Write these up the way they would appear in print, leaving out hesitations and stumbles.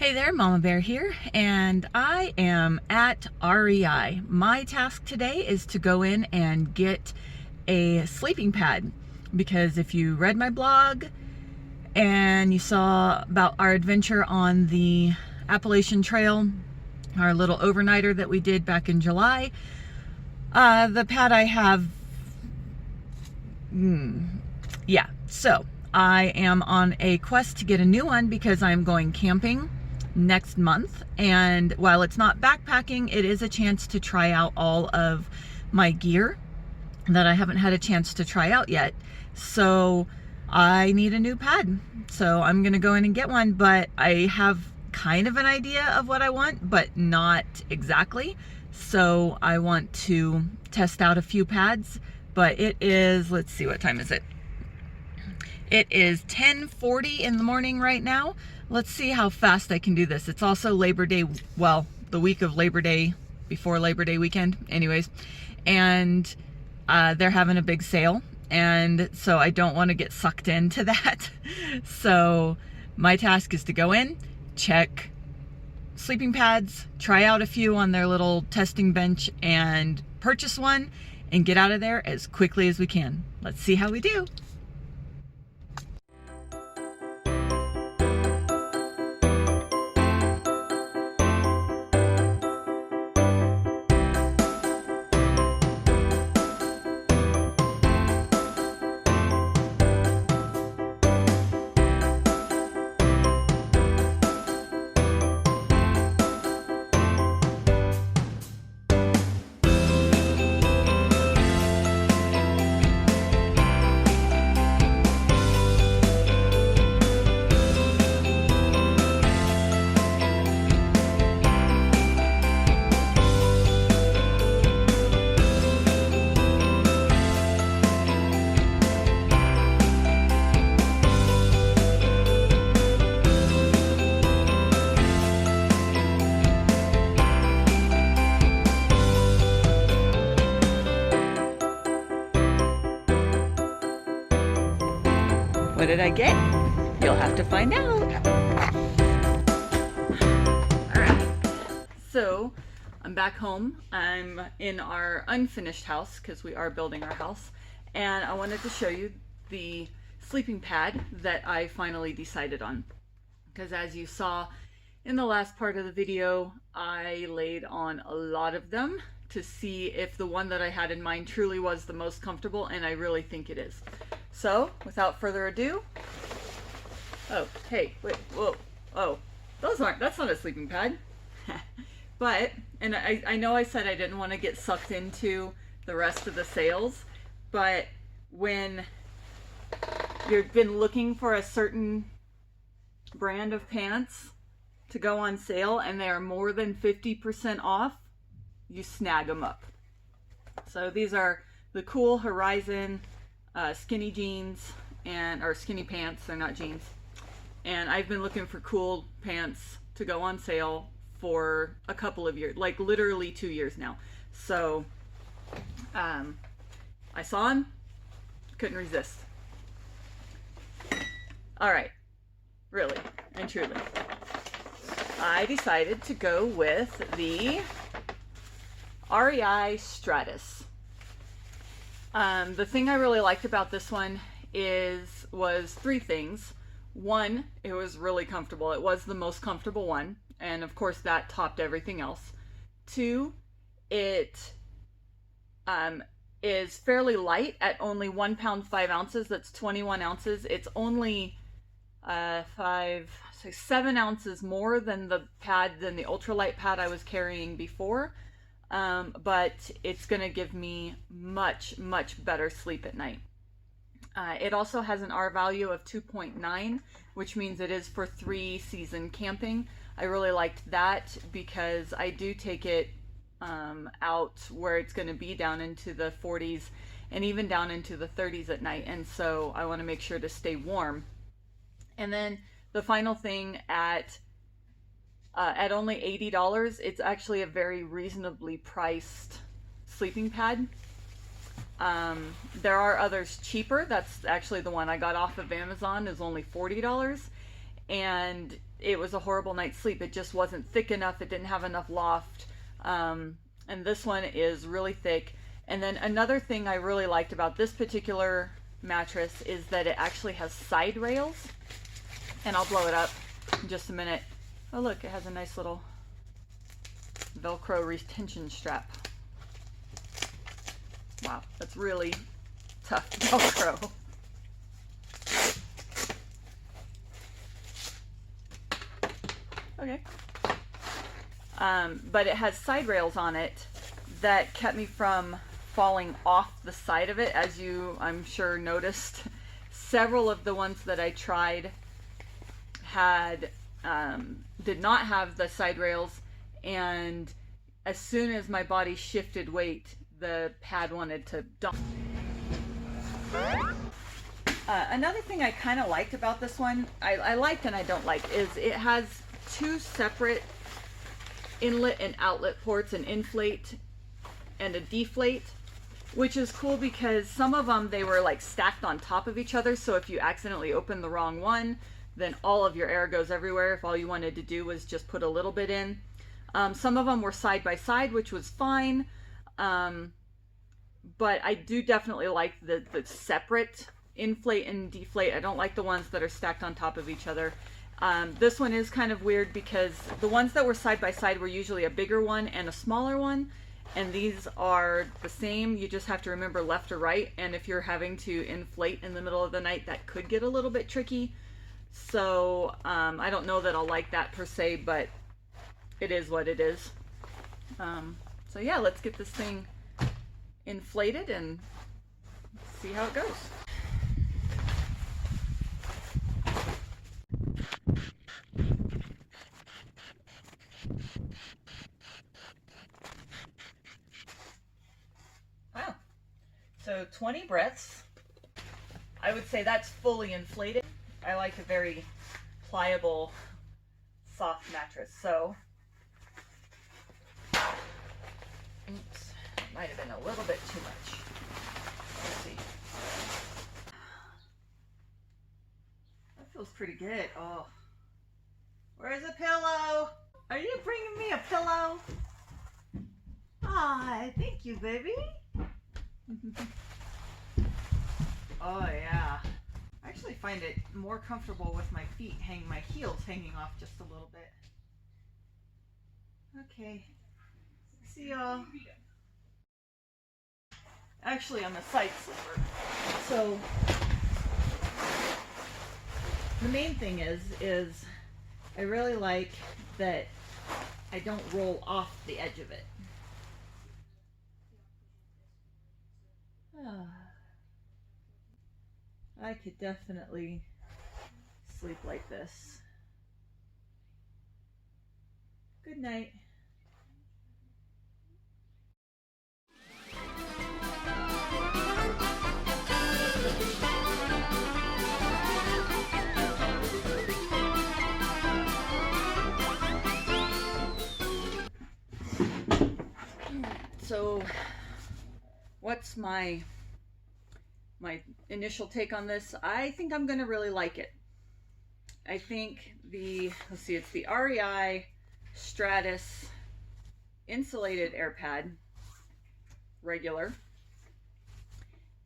Hey there, Mama Bear here, and I am at REI. My task today is to go in and get a sleeping pad, because if you read my blog and you saw about our adventure on the Appalachian Trail, our little overnighter that we did back in July, the pad I have, so I am on a quest to get a new one because I'm going camping next month, and while it's not backpacking, it is a chance to try out all of my gear that I haven't had a chance to try out yet. So I need a new pad, so I'm gonna go in and get one, but I have kind of an idea of what I want, but not exactly. So I want to test out a few pads, but it is, let's see, what time is it? It is 10:40 in the morning right now. Let's see how fast I can do this. It's also Labor Day, well, the week of Labor Day, before Labor Day weekend, anyways. And they're having a big sale, and so I don't want to get sucked into that. So my task is to go in, check sleeping pads, try out a few on their little testing bench, and purchase one and get out of there as quickly as we can. Let's see how we do. What did I get? You'll have to find out. All right, so I'm back home. I'm in our unfinished house because we are building our house, and I wanted to show you the sleeping pad that I finally decided on, because as you saw in the last part of the video, I laid on a lot of them to see if the one that I had in mind truly was the most comfortable, and I really think it is. So without further ado, oh, hey, wait, whoa, oh, that's not a sleeping pad. But, and I know I said I didn't want to get sucked into the rest of the sales, but when you've been looking for a certain brand of pants to go on sale and they are more than 50% off, you snag them up. So these are the Cool Horizon skinny jeans, or skinny pants, they're not jeans. And I've been looking for cool pants to go on sale for a couple of years, like literally 2 years now. So I saw them, couldn't resist. All right, really and truly, I decided to go with the REI Stratus. The thing I really liked about this one was three things. One, it was really comfortable. It was the most comfortable one, and of course that topped everything else. Two, it is fairly light at only 1 pound 5 ounces. That's 21 ounces. It's only 7 ounces more than the ultralight pad I was carrying before. But it's going to give me much better sleep at night. It also has an R value of 2.9, which means it is for 3-season camping. I really liked that because I do take it out where it's going to be down into the 40s and even down into the 30s at night, and so I want to make sure to stay warm. And then the final thing, at only $80, it's actually a very reasonably priced sleeping pad. There are others cheaper. That's actually the one I got off of Amazon, is only $40. And it was a horrible night's sleep. It just wasn't thick enough. It didn't have enough loft. And this one is really thick. And then another thing I really liked about this particular mattress is that it actually has side rails. And I'll blow it up in just a minute. Oh look, it has a nice little Velcro retention strap. Wow, that's really tough Velcro. Okay. But it has side rails on it that kept me from falling off the side of it. As you, I'm sure, noticed, several of the ones that I tried had did not have the side rails, and as soon as my body shifted weight, the pad wanted to dump. Another thing I kind of liked about this one, I liked and I don't like, is it has two separate inlet and outlet ports, an inflate and a deflate, which is cool because some of them, they were like stacked on top of each other, so if you accidentally open the wrong one, then all of your air goes everywhere if all you wanted to do was just put a little bit in. Some of them were side by side, which was fine, but I do definitely like the separate inflate and deflate. I don't like the ones that are stacked on top of each other. This one is kind of weird because the ones that were side by side were usually a bigger one and a smaller one, and these are the same. You just have to remember left or right, and if you're having to inflate in the middle of the night, that could get a little bit tricky. So I don't know that I'll like that per se, but it is what it is. So yeah, let's get this thing inflated and see how it goes. Wow. So 20 breaths. I would say that's fully inflated. I like a very pliable, soft mattress. So, oops, might have been a little bit too much. Let's see. That feels pretty good. Oh, where's a pillow? Are you bringing me a pillow? Ah, thank you, baby. Oh yeah. I actually find it more comfortable with my feet my heels hanging off just a little bit. Okay. See y'all. Actually, I'm a side sleeper. So the main thing is I really like that I don't roll off the edge of it. I could definitely sleep like this. Good night. So, what's my initial take on this? I think I'm going to really like it. I think let's see, it's the REI Stratus insulated air pad, regular.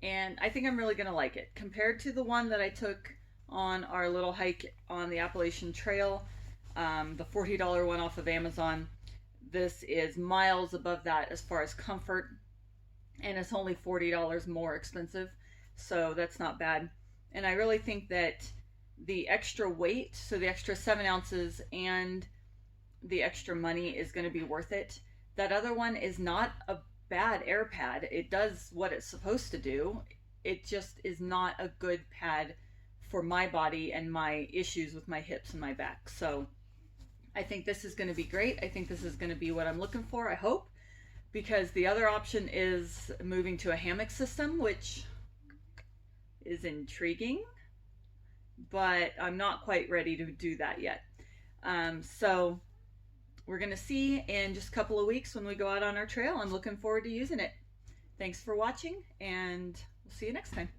And I think I'm really going to like it. Compared to the one that I took on our little hike on the Appalachian Trail, the $40 one off of Amazon, this is miles above that as far as comfort, and it's only $40 more expensive. So that's not bad. And I really think that the extra weight, so the extra 7 ounces and the extra money, is going to be worth it. That other one is not a bad air pad. It does what it's supposed to do. It just is not a good pad for my body and my issues with my hips and my back. So I think this is going to be great. I think this is going to be what I'm looking for, I hope, because the other option is moving to a hammock system, which is intriguing, but I'm not quite ready to do that yet. So we're going to see in just a couple of weeks when we go out on our trail. I'm looking forward to using it. Thanks for watching, and we'll see you next time.